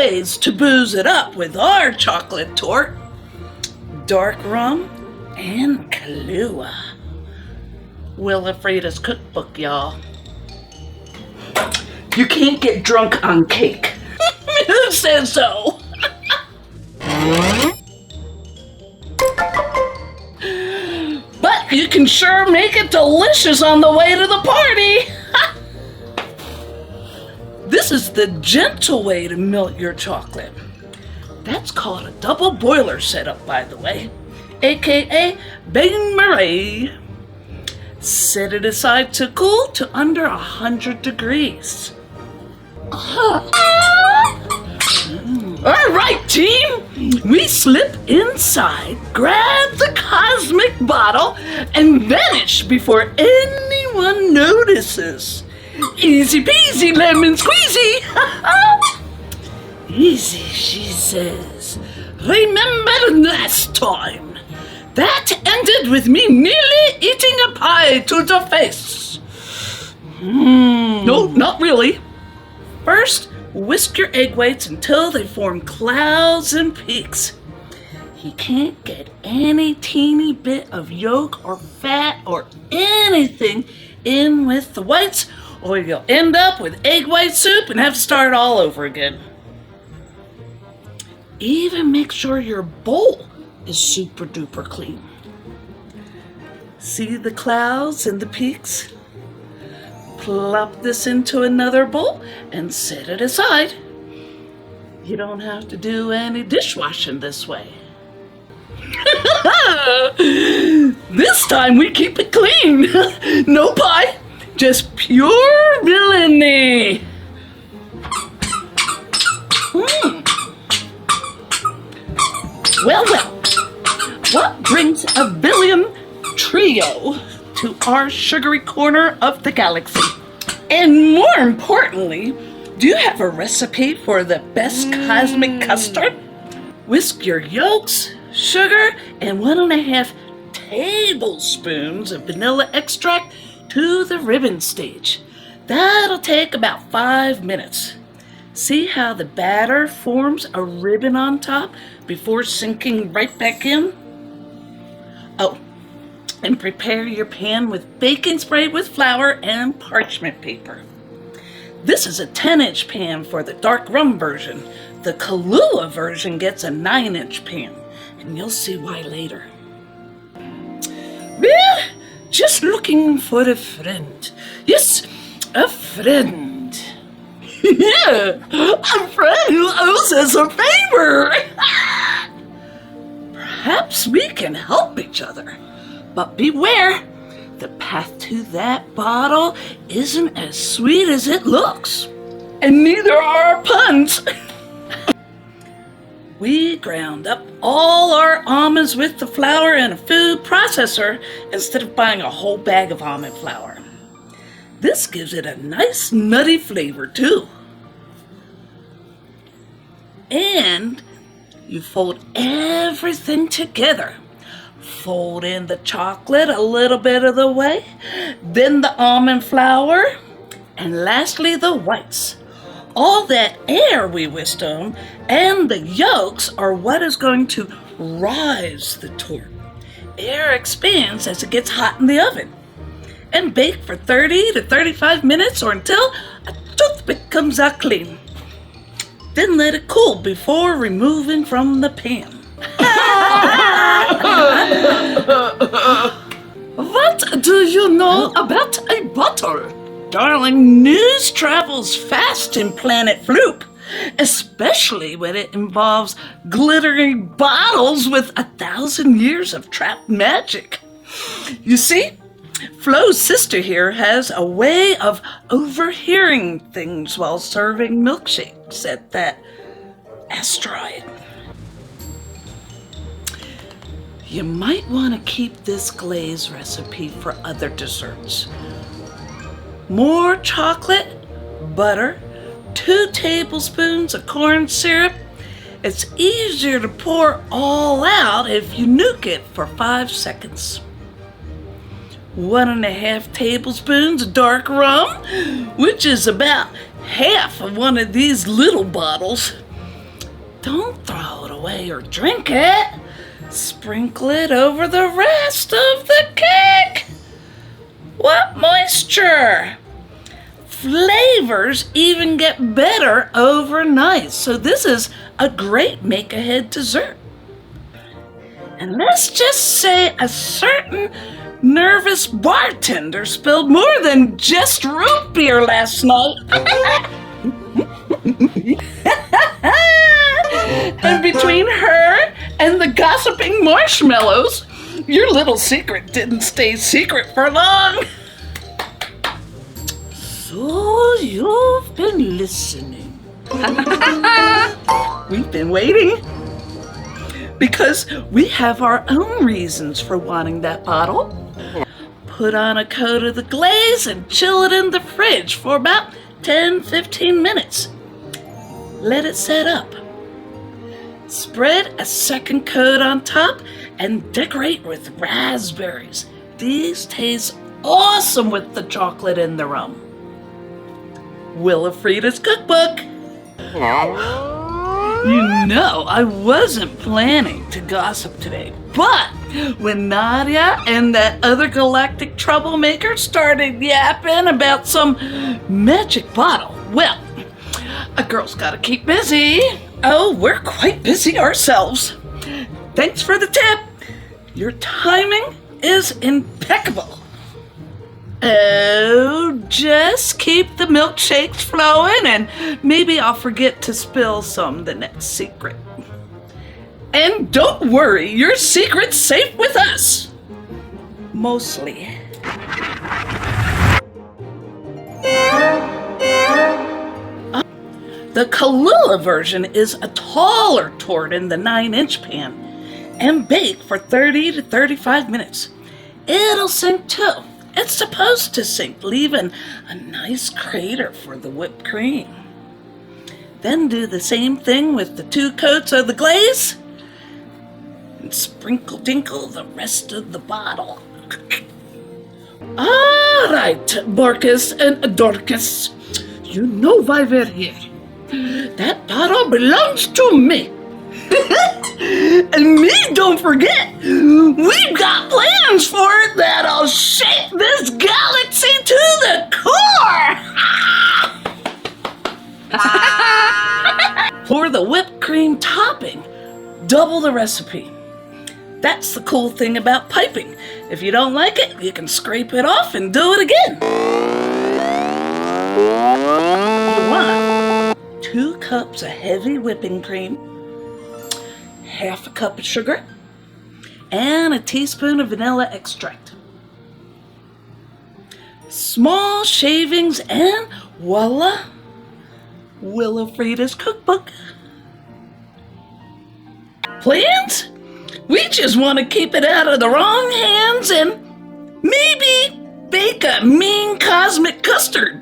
ways to booze it up with our chocolate tort. Dark rum and Kahlua. Willafreda's cookbook, y'all. You can't get drunk on cake. Who says so? But you can sure make it delicious on the way to the party. This is the gentle way to melt your chocolate. That's called a double boiler setup, by the way, aka bain-marie. Set it aside to cool to under 100 degrees. All right, team, we slip inside, grab the cosmic bottle, and vanish before anyone notices. Easy peasy, lemon squeezy. Easy, she says. Remember last time? That ended with me nearly eating a pie to the face. No, not really. First, whisk your egg whites until they form clouds and peaks. You can't get any teeny bit of yolk or fat or anything in with the whites, or you'll end up with egg white soup and have to start all over again. Even make sure your bowl is super duper clean. See the clouds and the peaks? Plop this into another bowl and set it aside. You don't have to do any dishwashing this way. This time we keep it clean. No pie, just pure villainy. Well, what brings a villain trio to our sugary corner of the galaxy? And more importantly, do you have a recipe for the best cosmic custard? Whisk your yolks, sugar, and 1.5 tablespoons of vanilla extract to the ribbon stage. That'll take about 5 minutes. See how the batter forms a ribbon on top before sinking right back in? Oh, and prepare your pan with baking spray with flour and parchment paper. This is a 10-inch pan for the dark rum version. The Kahlua version gets a 9-inch pan, and you'll see why later. Well, just looking for a friend. Yes, a friend. Yeah, a friend who owes us a favor. Perhaps we can help each other. But beware, the path to that bottle isn't as sweet as it looks. And neither are our puns. We ground up all our almonds with the flour in a food processor instead of buying a whole bag of almond flour. This gives it a nice nutty flavor too. And you fold everything together. Fold in the chocolate a little bit of the way, then the almond flour, and lastly the whites. All that air we whisked on and the yolks are what is going to rise the tort. Air expands as it gets hot in the oven. And bake for 30 to 35 minutes or until a toothpick comes out clean. Then let it cool before removing from the pan. What do you know about a bottle? Darling, news travels fast in Planet Floop, especially when it involves glittering bottles with 1,000 years of trapped magic. You see, Flo's sister here has a way of overhearing things while serving milkshakes at that asteroid. You might want to keep this glaze recipe for other desserts. More chocolate, butter, 2 tablespoons of corn syrup. It's easier to pour all out if you nuke it for 5 seconds. 1.5 tablespoons of dark rum, which is about half of one of these little bottles. Don't throw it away or drink it. Sprinkle it over the rest of the cake. What moisture! Flavors even get better overnight, so this is a great make-ahead dessert. And let's just say a certain nervous bartender spilled more than just root beer last night. And between her and the gossiping marshmallows, your little secret didn't stay secret for long. So you've been listening. We've been waiting. Because we have our own reasons for wanting that bottle. Put on a coat of the glaze and chill it in the fridge for about 10-15 minutes. Let it set up. Spread a second coat on top and decorate with raspberries. These taste awesome with the chocolate in the rum. Willafreda's cookbook. You know, I wasn't planning to gossip today, but when Nadia and that other galactic troublemaker started yapping about some magic bottle, well, a girl's gotta keep busy. Oh, we're quite busy ourselves. Thanks for the tip. Your timing is impeccable. Oh, just keep the milkshakes flowing and maybe I'll forget to spill some the next secret. And don't worry, your secret's safe with us. Mostly. The Kahlua version is a taller tort in the 9-inch pan and bake for 30 to 35 minutes. It'll sink too. It's supposed to sink, leaving a nice crater for the whipped cream. Then do the same thing with the 2 coats of the glaze and sprinkle-dinkle the rest of the bottle. All right, Borkus and Dorcas, you know why we're here. That bottle belongs to me. And me, don't forget, we've got plans for it that'll shake this galaxy to the core. For the whipped cream topping, double the recipe. That's the cool thing about piping. If you don't like it, you can scrape it off and do it again. You want 2 cups of heavy whipping cream, half a cup of sugar, and a teaspoon of vanilla extract. Small shavings and voila, Willafreda's cookbook. Plans? We just want to keep it out of the wrong hands and maybe bake a mean cosmic custard.